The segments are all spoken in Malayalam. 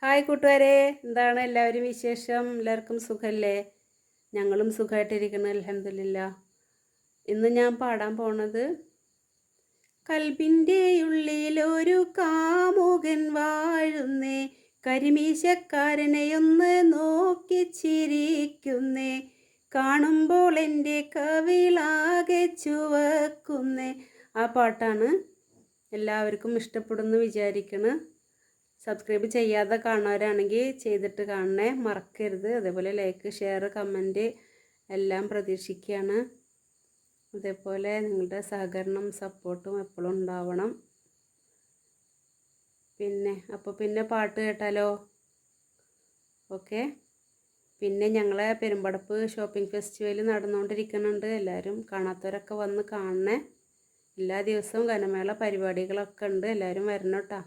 ഹായ് കൂട്ടുകാരെ, എന്താണ് എല്ലാവരും വിശേഷം? എല്ലാവർക്കും സുഖമല്ലേ? ഞങ്ങളും സുഖമായിട്ടിരിക്കുന്നു, അൽഹംദുലില്ലാ. ഇന്ന് ഞാൻ പാടാൻ പോണത് കൽബിൻ്റെ ഉള്ളിലൊരു കാമുകൻ വാഴുന്നേ, കരിമീശക്കാരനെയൊന്ന് നോക്കി ചിരിക്കുന്നേ, കാണുമ്പോൾ എൻ്റെ കവിളാകെ ചുവക്കുന്നേ. ആ പാട്ടാണ്. എല്ലാവർക്കും ഇഷ്ടപ്പെടുമെന്ന് വിചാരിക്കുന്നു. സബ്സ്ക്രൈബ് ചെയ്യാതെ കാണുന്നവരാണെങ്കിൽ ചെയ്തിട്ട് കാണണേ, മറക്കരുത്. അതേപോലെ ലൈക്ക്, ഷെയർ, കമൻറ്റ് എല്ലാം പ്രതീക്ഷിക്കുകയാണ്. അതേപോലെ നിങ്ങളുടെ സഹകരണം സപ്പോർട്ടും എപ്പോഴും ഉണ്ടാവണം. പിന്നെ പാട്ട് കേട്ടാലോ? ഓക്കെ. പിന്നെ ഞങ്ങളെ പെരുമ്പടപ്പ് ഷോപ്പിംഗ് ഫെസ്റ്റിവൽ നടന്നുകൊണ്ടിരിക്കുന്നുണ്ട്. എല്ലാവരും കാണാത്തവരൊക്കെ വന്ന് കാണണേ. എല്ലാ ദിവസവും ഗാനമേള പരിപാടികളൊക്കെ ഉണ്ട്. എല്ലാവരും വരണം കേട്ടോ.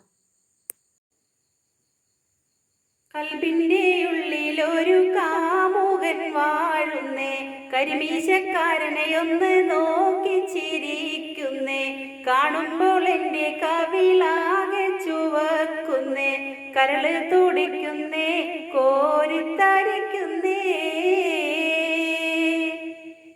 കൽബിൻ്റെ ഉള്ളിലൊരു കാമുകൻ വാഴുന്നേ, കരിമീശക്കാരനെയൊന്ന് നോക്കി ചിരിക്കുന്നേ, കാണുമ്പോൾ എൻ്റെ കവിളാകെ ചുവക്കുന്നേ, കരള് തുടിക്കുന്നേ, കോരിത്തരിക്കുന്നേ.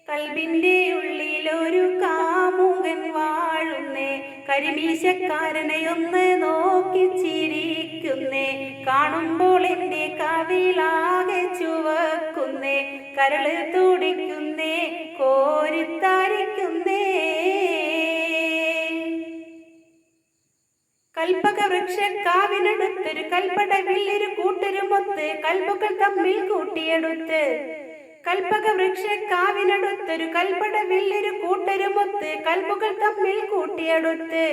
കൽബിൻ്റെ ഉള്ളിലൊരു കാമുകൻ വാഴുന്നേ, കരിമീശക്കാരനെയൊന്ന് നോക്കി ചിരിക്കുന്നേ, കാണുമ്പോൾ എൻ്റെ കവിളാകെ ചുവക്കുന്നേ, കരള് തുടിക്കുന്നേ, കോരിത്തരിക്കുന്നേ. കൽപ്പക വൃക്ഷക്കാവിനടുത്തൊരു കൽപ്പടവില്ലൊരു കൂട്ടരുമൊത്ത്, കൽപ്പുകൾ തമ്മിൽ കൂട്ടിയെടുത്ത്. കൽപ്പക വൃക്ഷക്കാവിനടുത്തൊരു കൽപ്പടവില്ലൊരു കൂട്ടരുമൊത്ത്, കൽപ്പുകൾ തമ്മിൽ കൂട്ടിയെടുത്ത്.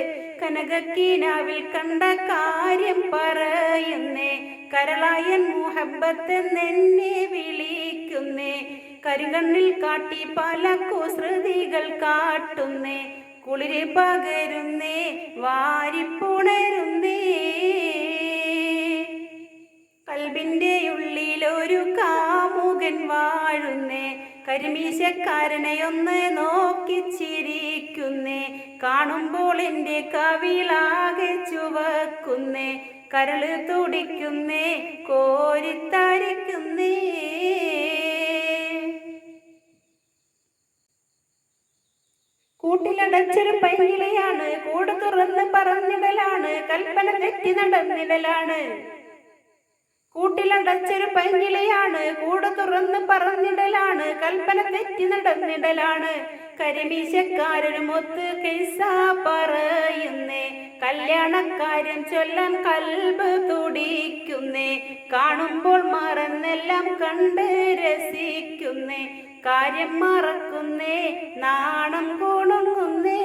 കനകക്കീനാവിൽ കണ്ട കാര്യം പറയുന്നേ, കരളായൻ മുഹബത്തെന്നെ വിളിക്കുന്നേ, കരികണ്ണിൽ കാട്ടി പല കുസൃതികൾ കാട്ടുന്നേ, കുളിര് പകരുന്നേ, വാരിപ്പുണരുന്നേ. കൽബിൻ്റെ ഉള്ളിലൊരു കാമുകൻ വാഴുന്നേ, കരിമീശക്കാരനെയൊന്ന് നോക്കി ചിരിക്കുന്നേ, കാണുമ്പോൾ എൻ്റെ കവിളാകെ ചുവക്കുന്നേ, കരള് തുടിക്കുന്നേ, കോരിത്തരിക്കുന്നേ. കൂട്ടിലടച്ചൊരു പൈങ്കിളിയാണ്, കൂട് തുറന്ന് പറഞ്ഞിടലാണ്, കൽപ്പന തെറ്റി നടന്നിടലാണ്. കൂട്ടിലടച്ചൊരു പൈങ്കിളിയാണ്, കൂട് തുറന്ന് പറഞ്ഞിടലാണ്, കൽപ്പന തെറ്റി നടന്നിടലാണ്. കരിമീശക്കാരനുമൊത്ത് കിസ്സ പറയുന്നേ, കല്യാണക്കാര്യം ചൊല്ലാൻ കൽബ് തുടിക്കുന്നേ, കാണുമ്പോൾ മറന്നെല്ലാം കണ്ട് രസിക്കുന്നേ, കാര്യം മറക്കുന്നേ, നാണം കുണുങ്ങുന്നേ.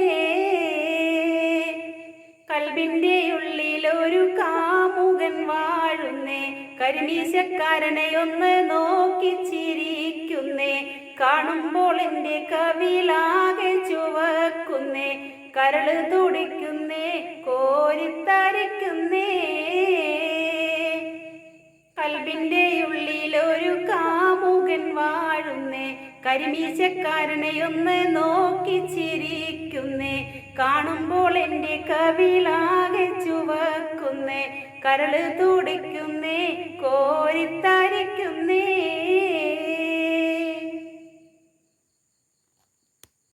കൽബിൻ്റെ ഉള്ളിലൊരു കാമുകൻ വാഴുന്നേ, കരിമീശക്കാരനെയൊന്ന് നോക്കി ചിരിക്കുന്നേ, കാണുമ്പോൾ എൻ്റെ കവിളാകെ ചുവക്കുന്നേ, കരള് തുടിക്കുന്നേ, കോരിത്തരിക്കുന്നേ. കൽബിൻ്റെ ഉള്ളിലൊരു കാമുകൻ വാഴുന്നേ, കരിമീശക്കാരനെയൊന്ന് നോക്കി ചിരിക്കുന്നേ, കാണുമ്പോൾ എൻ്റെ കവിളാകെ ചുവക്കുന്നേ, കരള് തുടിക്കുന്നേ, കോരിത്തരിക്കുന്നേ.